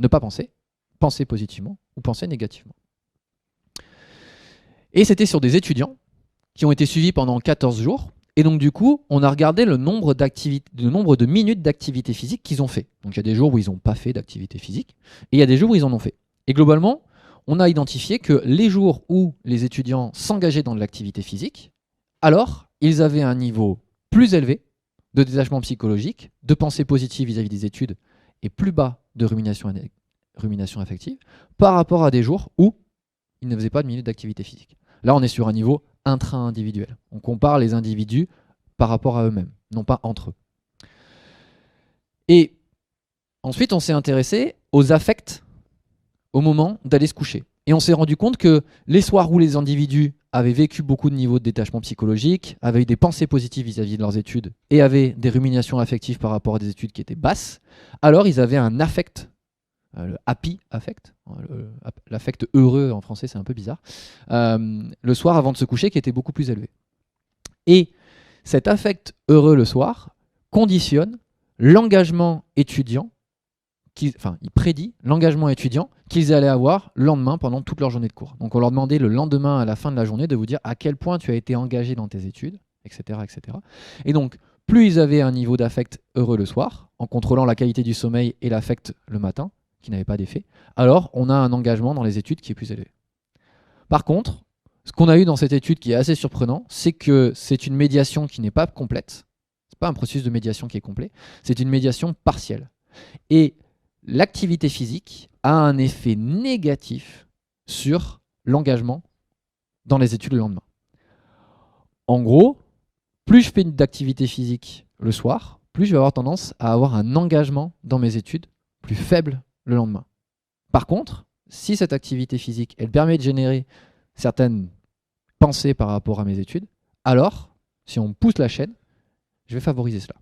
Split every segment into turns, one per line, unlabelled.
ne pas penser, penser positivement ou penser négativement. Et c'était sur des étudiants qui ont été suivis pendant 14 jours. Et donc du coup, on a regardé le nombre de minutes d'activité physique qu'ils ont fait. Donc il y a des jours où ils n'ont pas fait d'activité physique, et il y a des jours où ils en ont fait. Et globalement, on a identifié que les jours où les étudiants s'engageaient dans de l'activité physique, alors ils avaient un niveau plus élevé de détachement psychologique, de pensée positive vis-à-vis des études, et plus bas de rumination affective, par rapport à des jours où ils ne faisaient pas de minutes d'activité physique. Là, on est sur un niveau intra-individuel. On compare les individus par rapport à eux-mêmes, non pas entre eux. Et ensuite, on s'est intéressé aux affects au moment d'aller se coucher. Et on s'est rendu compte que les soirs où les individus avaient vécu beaucoup de niveaux de détachement psychologique, avaient eu des pensées positives vis-à-vis de leurs études et avaient des ruminations affectives par rapport à des études qui étaient basses, alors ils avaient un affect, le happy affect, l'affect heureux en français c'est un peu bizarre, le soir avant de se coucher qui était beaucoup plus élevé. Et cet affect heureux le soir conditionne l'engagement étudiant, il prédit l'engagement étudiant qu'ils allaient avoir le lendemain pendant toute leur journée de cours. Donc on leur demandait le lendemain à la fin de la journée de vous dire à quel point tu as été engagé dans tes études, etc. etc. Et donc plus ils avaient un niveau d'affect heureux le soir, en contrôlant la qualité du sommeil et l'affect le matin, qui n'avait pas d'effet, alors on a un engagement dans les études qui est plus élevé. Par contre, ce qu'on a eu dans cette étude qui est assez surprenant, c'est que c'est une médiation qui n'est pas complète, c'est pas un processus de médiation qui est complet, c'est une médiation partielle. Et l'activité physique a un effet négatif sur l'engagement dans les études le lendemain. En gros, plus je fais d'activité physique le soir, plus je vais avoir tendance à avoir un engagement dans mes études plus faible le lendemain. Par contre, si cette activité physique, elle permet de générer certaines pensées par rapport à mes études, alors, si on pousse la chaîne, je vais favoriser cela.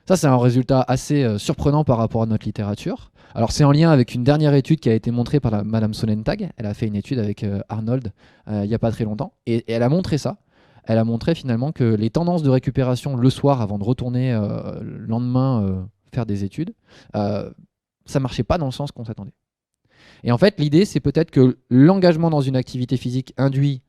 Ça, c'est un résultat assez surprenant par rapport à notre littérature. Alors, c'est en lien avec une dernière étude qui a été montrée par Madame Solentag. Elle a fait une étude avec Arnold il n'y a pas très longtemps. Et elle a montré ça. Elle a montré finalement que les tendances de récupération le soir avant de retourner le lendemain faire des études, ça ne marchait pas dans le sens qu'on s'attendait. Et en fait, l'idée, c'est peut-être que l'engagement dans une activité physique induit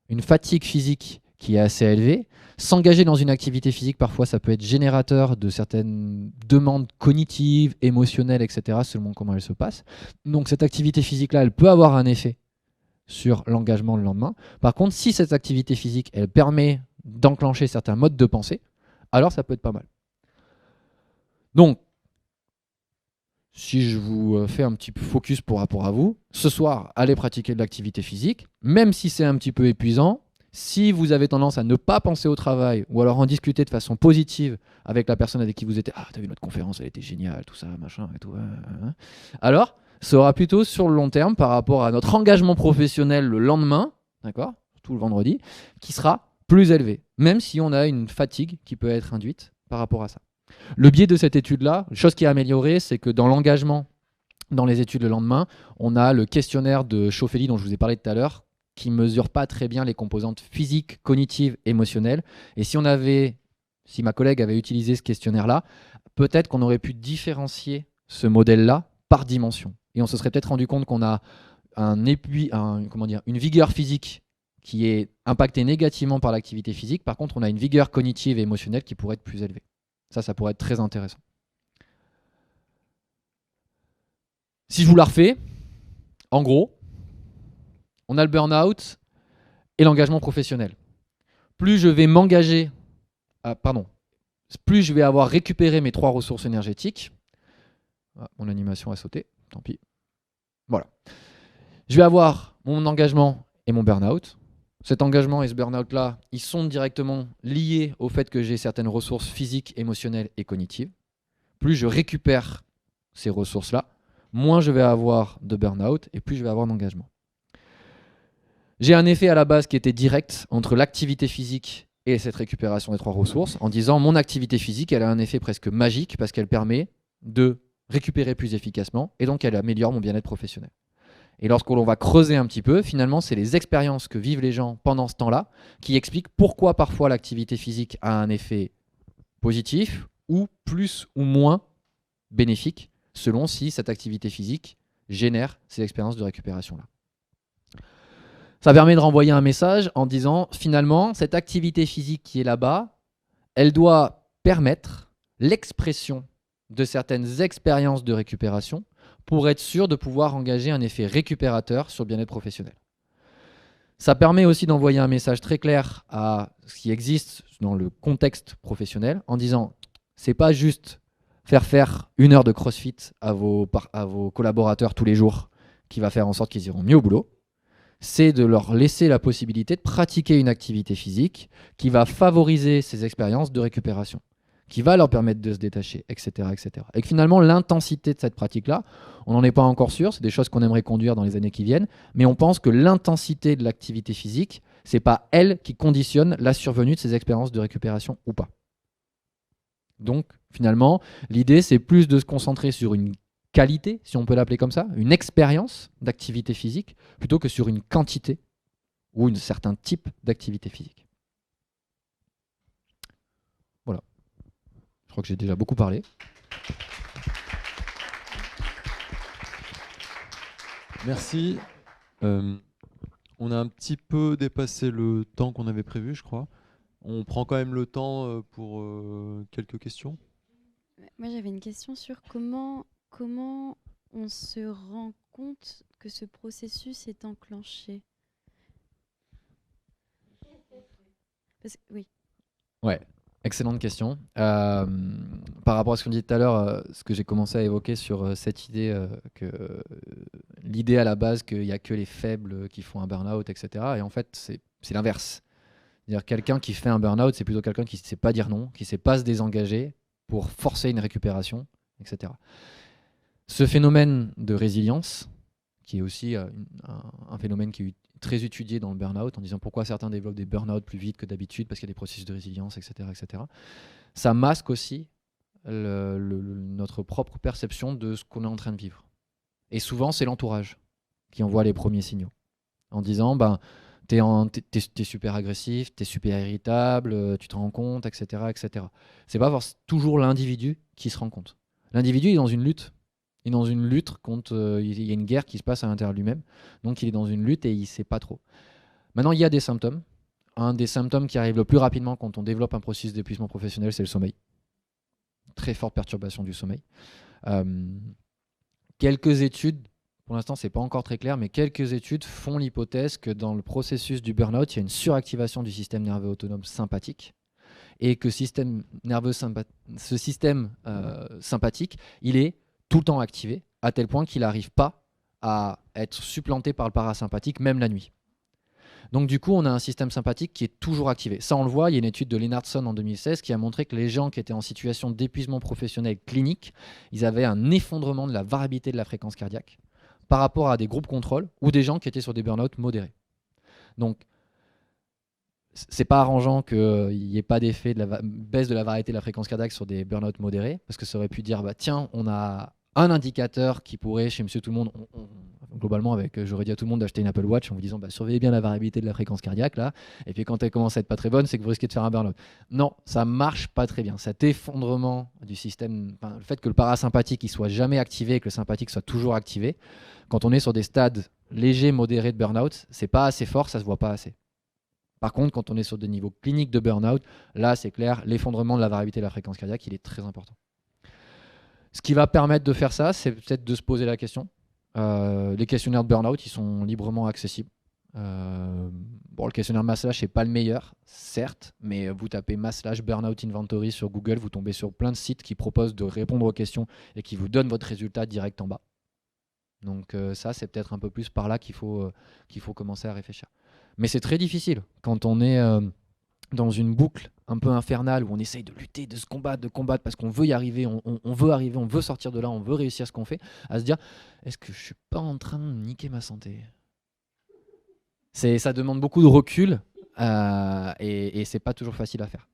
une fatigue physique qui est assez élevée. S'engager dans une activité physique, parfois, ça peut être générateur de certaines demandes cognitives, émotionnelles, etc., selon comment elles se passent. Donc, cette activité physique-là, elle peut avoir un effet sur l'engagement le lendemain. Par contre, si cette activité physique, elle permet d'enclencher certains modes de pensée, alors ça peut être pas mal. Donc, si je vous fais un petit peu focus par rapport à vous, ce soir, allez pratiquer de l'activité physique, même si c'est un petit peu épuisant. Si vous avez tendance à ne pas penser au travail ou alors en discuter de façon positive avec la personne avec qui vous étiez, ah, t'as vu notre conférence, elle était géniale, tout ça, machin et tout. Alors, ça aura plutôt sur le long terme par rapport à notre engagement professionnel le lendemain, d'accord, tout le vendredi, qui sera plus élevé, même si on a une fatigue qui peut être induite par rapport à ça. Le biais de cette étude-là, chose qui est améliorée, c'est que dans l'engagement dans les études le lendemain, on a le questionnaire de Schoffeli dont je vous ai parlé tout à l'heure, qui ne mesure pas très bien les composantes physiques, cognitives, émotionnelles. Et si ma collègue avait utilisé ce questionnaire-là, peut-être qu'on aurait pu différencier ce modèle-là par dimension. Et on se serait peut-être rendu compte qu'on a une vigueur physique qui est impactée négativement par l'activité physique. Par contre, on a une vigueur cognitive et émotionnelle qui pourrait être plus élevée. Ça pourrait être très intéressant. Si je vous la refais, en gros, on a le burn-out et l'engagement professionnel. Plus je vais m'engager, plus je vais avoir récupéré mes 3 ressources énergétiques. Ah, mon animation a sauté, tant pis. Voilà. Je vais avoir mon engagement et mon burn-out. Cet engagement et ce burn-out-là, ils sont directement liés au fait que j'ai certaines ressources physiques, émotionnelles et cognitives. Plus je récupère ces ressources-là, moins je vais avoir de burn-out et plus je vais avoir d'engagement. J'ai un effet à la base qui était direct entre l'activité physique et cette récupération des 3 ressources, en disant mon activité physique, elle a un effet presque magique parce qu'elle permet de récupérer plus efficacement et donc elle améliore mon bien-être professionnel. Et lorsqu'on va creuser un petit peu, finalement, c'est les expériences que vivent les gens pendant ce temps-là qui expliquent pourquoi parfois l'activité physique a un effet positif ou plus ou moins bénéfique selon si cette activité physique génère ces expériences de récupération-là. Ça permet de renvoyer un message en disant, finalement, cette activité physique qui est là-bas, elle doit permettre l'expression de certaines expériences de récupération pour être sûr de pouvoir engager un effet récupérateur sur le bien-être professionnel. Ça permet aussi d'envoyer un message très clair à ce qui existe dans le contexte professionnel en disant, c'est pas juste faire 1 heure de CrossFit à vos collaborateurs tous les jours qui va faire en sorte qu'ils iront mieux au boulot. C'est de leur laisser la possibilité de pratiquer une activité physique qui va favoriser ces expériences de récupération, qui va leur permettre de se détacher, etc. etc. Et que finalement, l'intensité de cette pratique-là, on n'en est pas encore sûr, c'est des choses qu'on aimerait conduire dans les années qui viennent, mais on pense que l'intensité de l'activité physique, c'est pas elle qui conditionne la survenue de ces expériences de récupération ou pas. Donc, finalement, l'idée, c'est plus de se concentrer sur une qualité, si on peut l'appeler comme ça, une expérience d'activité physique, plutôt que sur une quantité ou un certain type d'activité physique. Voilà. Je crois que j'ai déjà beaucoup parlé.
Merci. On a un petit peu dépassé le temps qu'on avait prévu, je crois. On prend quand même le temps pour quelques questions.
Moi, j'avais une question sur comment on se rend compte que ce processus est enclenché. Oui.
Ouais, excellente question. Par rapport à ce qu'on dit tout à l'heure, ce que j'ai commencé à évoquer sur cette idée que l'idée à la base qu'il n'y a que les faibles qui font un burn-out, etc. Et en fait, c'est l'inverse. C'est-à-dire quelqu'un qui fait un burn-out, c'est plutôt quelqu'un qui ne sait pas dire non, qui ne sait pas se désengager pour forcer une récupération, etc. Ce phénomène de résilience, qui est aussi un phénomène qui est très étudié dans le burn-out, en disant pourquoi certains développent des burn-out plus vite que d'habitude, parce qu'il y a des processus de résilience, etc. etc. Ça masque aussi notre propre perception de ce qu'on est en train de vivre. Et souvent, c'est l'entourage qui envoie les premiers signaux, en disant t'es super agressif, t'es super irritable, tu te rends compte, etc. etc. C'est pas toujours l'individu qui se rend compte. L'individu est dans une lutte. Il est dans une lutte contre. Il y a une guerre qui se passe à l'intérieur de lui-même. Donc il est dans une lutte et il ne sait pas trop. Maintenant, il y a des symptômes. Un des symptômes qui arrive le plus rapidement quand on développe un processus d'épuisement professionnel, c'est le sommeil. Très forte perturbation du sommeil. Quelques études, pour l'instant, ce n'est pas encore très clair, mais quelques études font l'hypothèse que dans le processus du burn-out, il y a une suractivation du système nerveux autonome sympathique. Et que ce système sympathique, il est tout le temps activé, à tel point qu'il n'arrive pas à être supplanté par le parasympathique, même la nuit. Donc du coup, on a un système sympathique qui est toujours activé. Ça, on le voit, il y a une étude de Lennartson en 2016 qui a montré que les gens qui étaient en situation d'épuisement professionnel clinique, ils avaient un effondrement de la variabilité de la fréquence cardiaque par rapport à des groupes contrôle ou des gens qui étaient sur des burn-out modérés. Donc, c'est pas arrangeant qu'il n'y ait pas d'effet de la baisse de la variété de la fréquence cardiaque sur des burn-out modérés, parce que ça aurait pu dire, bah, tiens, on a un indicateur qui pourrait, chez Monsieur Tout-le-Monde, globalement, j'aurais dit à tout le monde d'acheter une Apple Watch en vous disant, bah, surveillez bien la variabilité de la fréquence cardiaque, là, et puis quand elle commence à être pas très bonne, c'est que vous risquez de faire un burn-out. Non, ça marche pas très bien. Cet effondrement du système, le fait que le parasympathique il soit jamais activé et que le sympathique soit toujours activé, quand on est sur des stades légers, modérés de burn-out, c'est pas assez fort, ça se voit pas assez. Par contre, quand on est sur des niveaux cliniques de burn-out, là, c'est clair, l'effondrement de la variabilité de la fréquence cardiaque, il est très important. Ce qui va permettre de faire ça, c'est peut-être de se poser la question. Les questionnaires de burn-out, ils sont librement accessibles. Le questionnaire Masslash n'est pas le meilleur, certes, mais vous tapez Masslash Burnout Inventory sur Google, vous tombez sur plein de sites qui proposent de répondre aux questions et qui vous donnent votre résultat direct en bas. Donc ça, c'est peut-être un peu plus par là qu'il faut commencer à réfléchir. Mais c'est très difficile quand on est dans une boucle un peu infernale où on essaye de lutter, de se combattre, de combattre parce qu'on veut y arriver, on veut arriver, on veut sortir de là, on veut réussir ce qu'on fait, à se dire, est-ce que je suis pas en train de niquer ma santé ? Ça demande beaucoup de recul et c'est pas toujours facile à faire.